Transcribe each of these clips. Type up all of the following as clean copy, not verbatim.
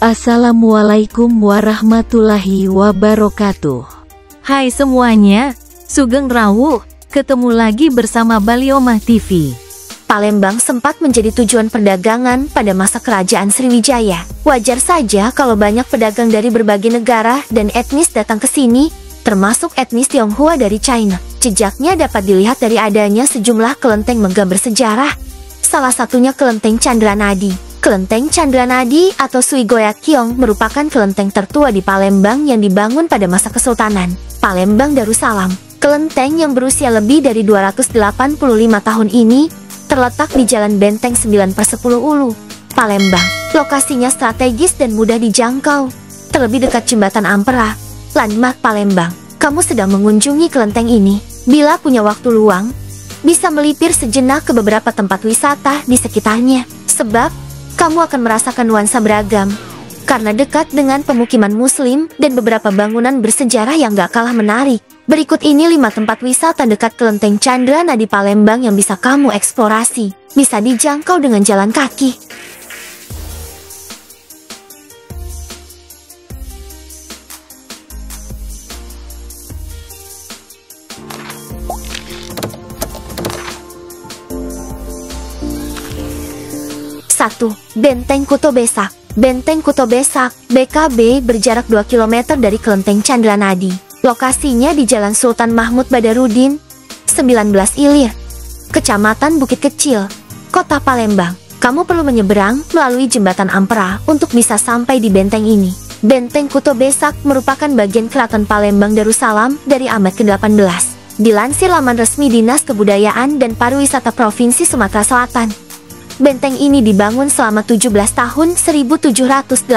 Assalamualaikum warahmatullahi wabarakatuh. Hai semuanya, Sugeng Rawuh, ketemu lagi bersama Baliomah TV. Palembang sempat menjadi tujuan perdagangan pada masa kerajaan Sriwijaya. Wajar saja kalau banyak pedagang dari berbagai negara dan etnis datang ke sini, termasuk etnis Tionghoa dari China. Jejaknya dapat dilihat dari adanya sejumlah kelenteng megah bersejarah. Salah satunya kelenteng Chandranadi. Kelenteng Chandranadi atau Sui Goyak Kiong merupakan kelenteng tertua di Palembang yang dibangun pada masa Kesultanan Palembang Darussalam. Kelenteng yang berusia lebih dari 285 tahun ini terletak di Jalan Benteng 9/10 Ulu, Palembang. Lokasinya strategis dan mudah dijangkau, terlebih dekat Jembatan Ampera, landmark Palembang. Kamu sedang mengunjungi kelenteng ini. Bila punya waktu luang, bisa melipir sejenak ke beberapa tempat wisata di sekitarnya. Sebab kamu akan merasakan nuansa beragam, karena dekat dengan pemukiman muslim dan beberapa bangunan bersejarah yang gak kalah menarik. Berikut ini 5 tempat wisata dekat kelenteng Chandranadi Palembang yang bisa kamu eksplorasi. Bisa dijangkau dengan jalan kaki. Satu, Benteng Kuto Besak. Benteng Kuto Besak, BKB, berjarak 2 km dari kelenteng Chandranadi. Lokasinya di Jalan Sultan Mahmud Badarudin, 19 Ilir, Kecamatan Bukit Kecil, Kota Palembang. Kamu perlu menyeberang melalui Jembatan Ampera untuk bisa sampai di benteng ini. Benteng Kuto Besak merupakan bagian Keraton Palembang Darussalam dari abad ke-18. Dilansir laman resmi Dinas Kebudayaan dan Pariwisata Provinsi Sumatera Selatan, benteng ini dibangun selama 17 tahun 1780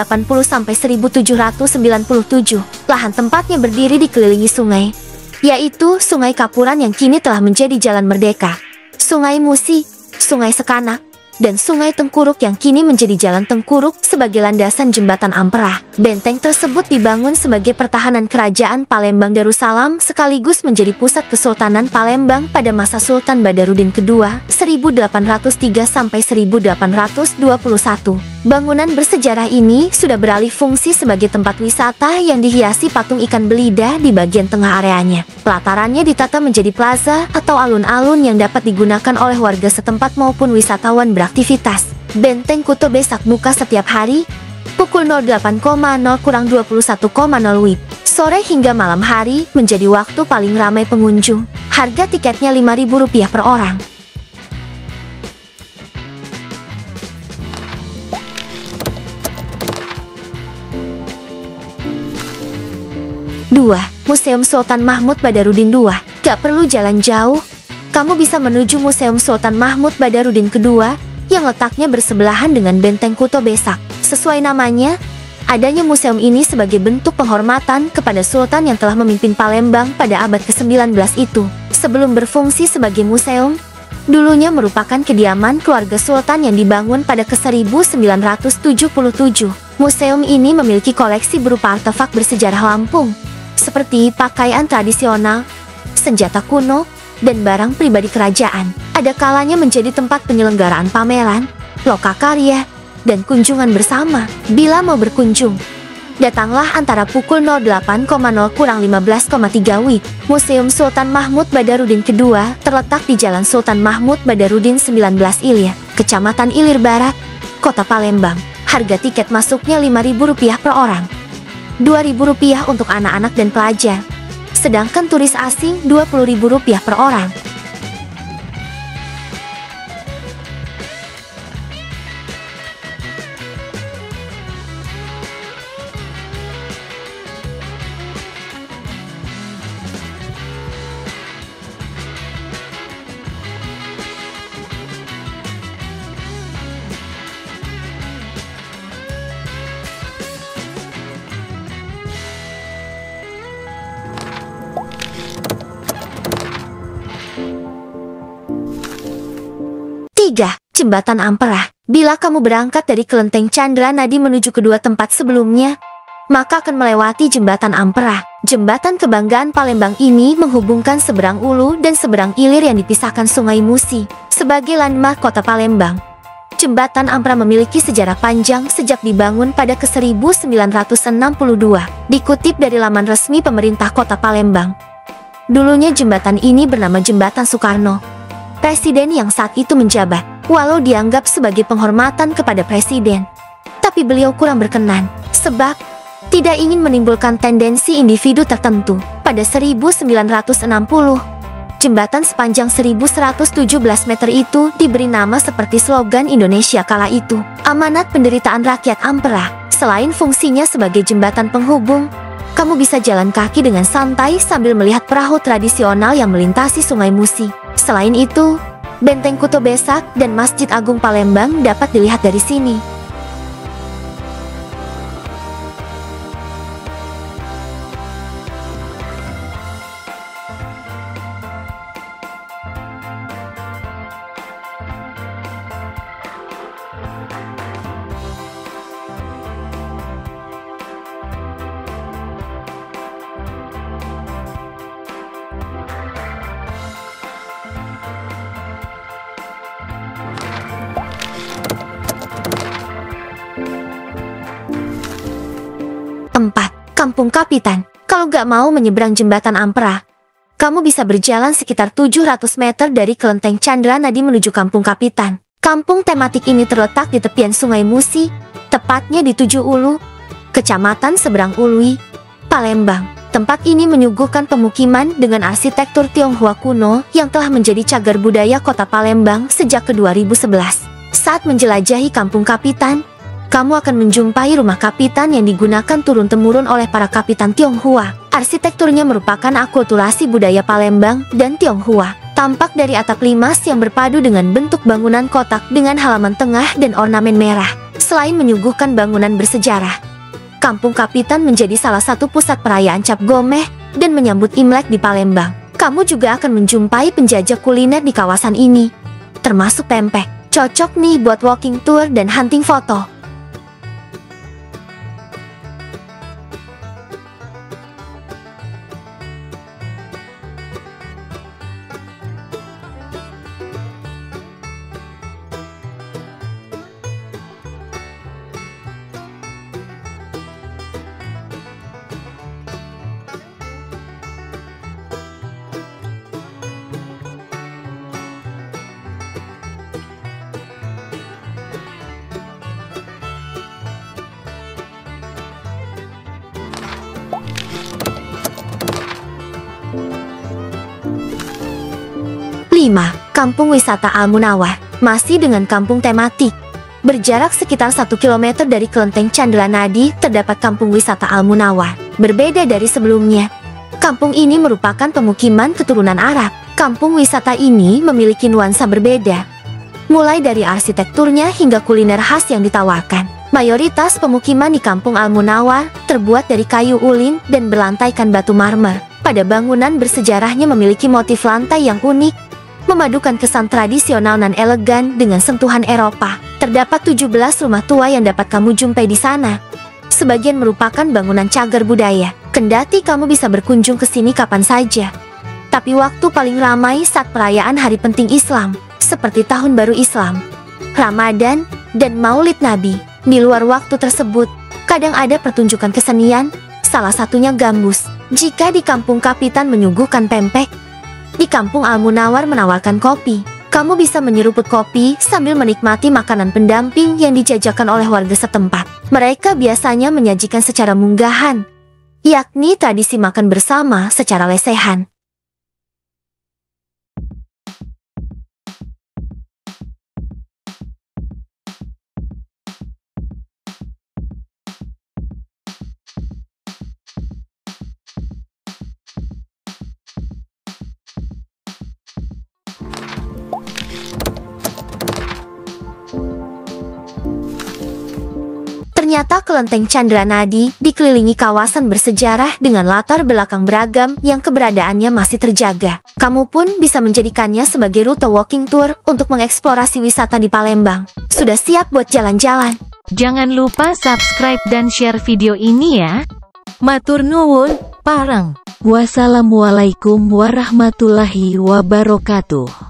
sampai 1797. Lahan tempatnya berdiri dikelilingi sungai, yaitu Sungai Kapuran yang kini telah menjadi Jalan Merdeka, Sungai Musi, Sungai Sekanak, dan Sungai Tengkuruk yang kini menjadi Jalan Tengkuruk sebagai landasan Jembatan Ampera. Benteng tersebut dibangun sebagai pertahanan Kerajaan Palembang Darussalam sekaligus menjadi pusat Kesultanan Palembang pada masa Sultan Badarudin II 1803 sampai 1821. Bangunan bersejarah ini sudah beralih fungsi sebagai tempat wisata yang dihiasi patung ikan belida di bagian tengah areanya. Pelatarannya ditata menjadi plaza atau alun-alun yang dapat digunakan oleh warga setempat maupun wisatawan beraktivitas. Benteng Kuto Besak buka setiap hari pukul 08.00-21.00 WIB. Sore hingga malam hari menjadi waktu paling ramai pengunjung. Harga tiketnya Rp5.000 per orang. 2. Museum Sultan Mahmud Badarudin II. Gak perlu jalan jauh, kamu bisa menuju Museum Sultan Mahmud Badarudin II yang letaknya bersebelahan dengan Benteng Kuto Besak. Sesuai namanya, adanya museum ini sebagai bentuk penghormatan kepada Sultan yang telah memimpin Palembang pada abad ke-19 itu. Sebelum berfungsi sebagai museum, dulunya merupakan kediaman keluarga Sultan yang dibangun pada ke-1977. Museum ini memiliki koleksi berupa artefak bersejarah Lampung, seperti pakaian tradisional, senjata kuno, dan barang pribadi kerajaan. Ada kalanya menjadi tempat penyelenggaraan pameran, lokakarya, dan kunjungan bersama. Bila mau berkunjung, datanglah antara pukul 08.00-15.3 WIB. Museum Sultan Mahmud Badarudin II terletak di Jalan Sultan Mahmud Badarudin 19 Ilir, Kecamatan Ilir Barat, Kota Palembang. Harga tiket masuknya Rp5.000 per orang. Rp2.000 untuk anak-anak dan pelajar, sedangkan turis asing Rp20.000 per orang. 3. Jembatan Ampera. Bila kamu berangkat dari kelenteng Chandranadi menuju kedua tempat sebelumnya, maka akan melewati Jembatan Ampera. Jembatan kebanggaan Palembang ini menghubungkan seberang Ulu dan seberang Ilir yang dipisahkan Sungai Musi sebagai landmark kota Palembang. Jembatan Ampera memiliki sejarah panjang sejak dibangun pada ke-1962, dikutip dari laman resmi pemerintah Kota Palembang. Dulunya jembatan ini bernama Jembatan Soekarno. Presiden yang saat itu menjabat, walau dianggap sebagai penghormatan kepada presiden. Tapi beliau kurang berkenan, sebab tidak ingin menimbulkan tendensi individu tertentu. Pada 1960, jembatan sepanjang 1117 meter itu diberi nama seperti slogan Indonesia kala itu, amanat penderitaan rakyat Ampera. Selain fungsinya sebagai jembatan penghubung, kamu bisa jalan kaki dengan santai sambil melihat perahu tradisional yang melintasi Sungai Musi. Selain itu, Benteng Kuto Besak dan Masjid Agung Palembang dapat dilihat dari sini. Kampung Kapitan. Kalau gak mau menyeberang jembatan Ampera, kamu bisa berjalan sekitar 700 meter dari Kelenteng Candranadi menuju Kampung Kapitan. Kampung tematik ini terletak di tepian Sungai Musi, tepatnya di 7 Ulu, Kecamatan Seberang Ului, Palembang. Tempat ini menyuguhkan pemukiman dengan arsitektur Tionghoa kuno yang telah menjadi cagar budaya Kota Palembang sejak ke-2011. Saat menjelajahi Kampung Kapitan, kamu akan menjumpai rumah kapitan yang digunakan turun-temurun oleh para kapitan Tionghoa. Arsitekturnya merupakan akulturasi budaya Palembang dan Tionghoa. Tampak dari atap limas yang berpadu dengan bentuk bangunan kotak dengan halaman tengah dan ornamen merah. Selain menyuguhkan bangunan bersejarah, Kampung Kapitan menjadi salah satu pusat perayaan Cap Gomeh dan menyambut Imlek di Palembang. Kamu juga akan menjumpai penjajah kuliner di kawasan ini, termasuk pempek. Cocok nih buat walking tour dan hunting foto. Kampung Wisata Al-Munawar. Masih dengan kampung tematik, berjarak sekitar 1 km dari Kelenteng Candranadi terdapat Kampung Wisata Al-Munawar. Berbeda dari sebelumnya, kampung ini merupakan pemukiman keturunan Arab. Kampung wisata ini memiliki nuansa berbeda, mulai dari arsitekturnya hingga kuliner khas yang ditawarkan. Mayoritas pemukiman di Kampung Al-Munawar terbuat dari kayu ulin dan berlantaikan batu marmer. Pada bangunan bersejarahnya memiliki motif lantai yang unik, memadukan kesan tradisional dan elegan dengan sentuhan Eropa. Terdapat 17 rumah tua yang dapat kamu jumpai di sana. Sebagian merupakan bangunan cagar budaya. Kendati kamu bisa berkunjung ke sini kapan saja, tapi waktu paling ramai saat perayaan hari penting Islam, seperti Tahun Baru Islam, Ramadan, dan Maulid Nabi. Di luar waktu tersebut, kadang ada pertunjukan kesenian, salah satunya gambus. Jika di Kampung Kapitan menyuguhkan pempek, di Kampung Al-Munawar menawarkan kopi. Kamu bisa menyeruput kopi sambil menikmati makanan pendamping yang dijajakan oleh warga setempat. Mereka biasanya menyajikan secara munggahan, yakni tradisi makan bersama secara lesehan. Ternyata Kelenteng Candranadi dikelilingi kawasan bersejarah dengan latar belakang beragam yang keberadaannya masih terjaga. Kamu pun bisa menjadikannya sebagai rute walking tour untuk mengeksplorasi wisata di Palembang. Sudah siap buat jalan-jalan? Jangan lupa subscribe dan share video ini ya. Matur nuwun, parang. Wassalamualaikum warahmatullahi wabarakatuh.